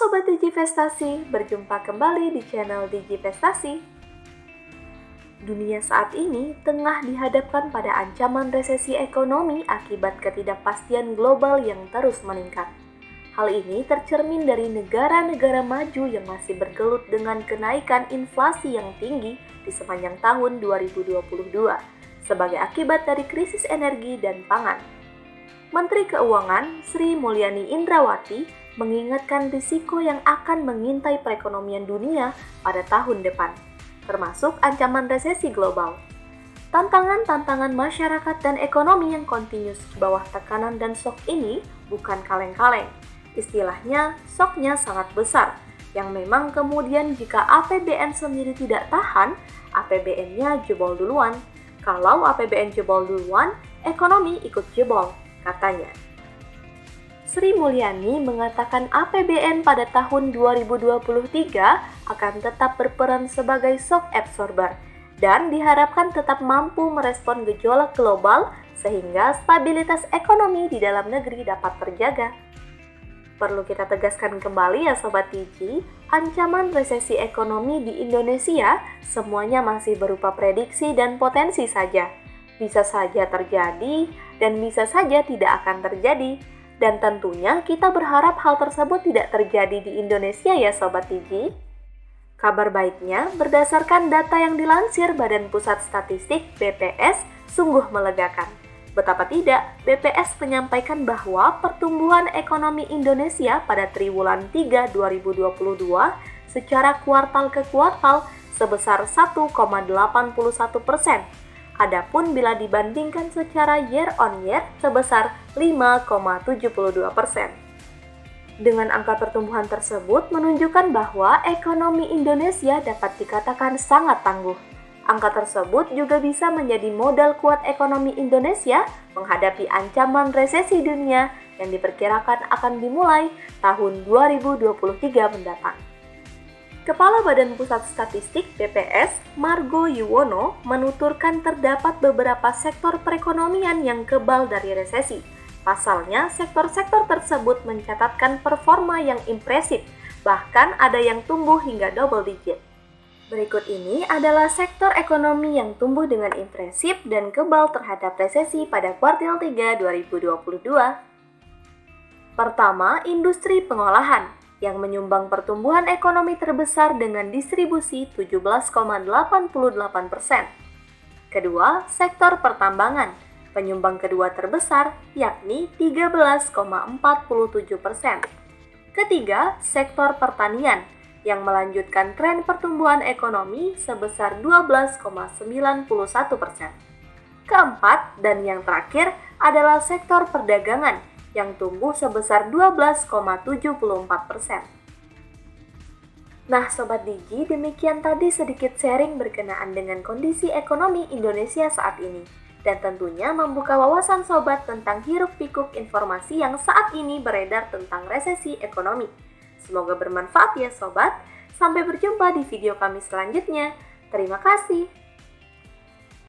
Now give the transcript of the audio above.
Sobat Digivestasi, berjumpa kembali di channel Digivestasi. Dunia saat ini tengah dihadapkan pada ancaman resesi ekonomi akibat ketidakpastian global yang terus meningkat. Hal ini tercermin dari negara-negara maju yang masih bergelut dengan kenaikan inflasi yang tinggi di sepanjang tahun 2022 sebagai akibat dari krisis energi dan pangan. Menteri Keuangan Sri Mulyani Indrawati mengingatkan risiko yang akan mengintai perekonomian dunia pada tahun depan, termasuk ancaman resesi global. Tantangan-tantangan masyarakat dan ekonomi yang kontinus di bawah tekanan dan shock ini bukan kaleng-kaleng. Istilahnya, shocknya sangat besar, yang memang kemudian jika APBN sendiri tidak tahan, APBN-nya jebol duluan. Kalau APBN jebol duluan, ekonomi ikut jebol, katanya. Sri Mulyani mengatakan APBN pada tahun 2023 akan tetap berperan sebagai shock absorber dan diharapkan tetap mampu merespon gejolak global sehingga stabilitas ekonomi di dalam negeri dapat terjaga. Perlu kita tegaskan kembali ya Sobat Digi, ancaman resesi ekonomi di Indonesia semuanya masih berupa prediksi dan potensi saja. Bisa saja terjadi dan bisa saja tidak akan terjadi. Dan tentunya kita berharap hal tersebut tidak terjadi di Indonesia ya Sobat Digi. Kabar baiknya, berdasarkan data yang dilansir Badan Pusat Statistik BPS sungguh melegakan. Betapa tidak, BPS menyampaikan bahwa pertumbuhan ekonomi Indonesia pada triwulan 3 2022 secara kuartal ke kuartal sebesar 1,81%. Adapun bila dibandingkan secara year on year sebesar 5,72%. Dengan angka pertumbuhan tersebut menunjukkan bahwa ekonomi Indonesia dapat dikatakan sangat tangguh. Angka tersebut juga bisa menjadi modal kuat ekonomi Indonesia menghadapi ancaman resesi dunia yang diperkirakan akan dimulai tahun 2023 mendatang. Kepala Badan Pusat Statistik BPS, Margo Yuwono, menuturkan terdapat beberapa sektor perekonomian yang kebal dari resesi. Pasalnya, sektor-sektor tersebut mencatatkan performa yang impresif, bahkan ada yang tumbuh hingga double digit. Berikut ini adalah sektor ekonomi yang tumbuh dengan impresif dan kebal terhadap resesi pada kuartal 3 2022. Pertama, industri pengolahan yang menyumbang pertumbuhan ekonomi terbesar dengan distribusi 17,88%. Kedua, sektor pertambangan, penyumbang kedua terbesar yakni 13,47%. Ketiga, sektor pertanian yang melanjutkan tren pertumbuhan ekonomi sebesar 12,91%. Keempat, dan yang terakhir adalah sektor perdagangan yang tumbuh sebesar 12,74%. Nah Sobat Digi, demikian tadi sedikit sharing berkenaan dengan kondisi ekonomi Indonesia saat ini. Dan tentunya membuka wawasan Sobat tentang hiruk-pikuk informasi yang saat ini beredar tentang resesi ekonomi. Semoga bermanfaat ya Sobat. Sampai berjumpa di video kami selanjutnya. Terima kasih.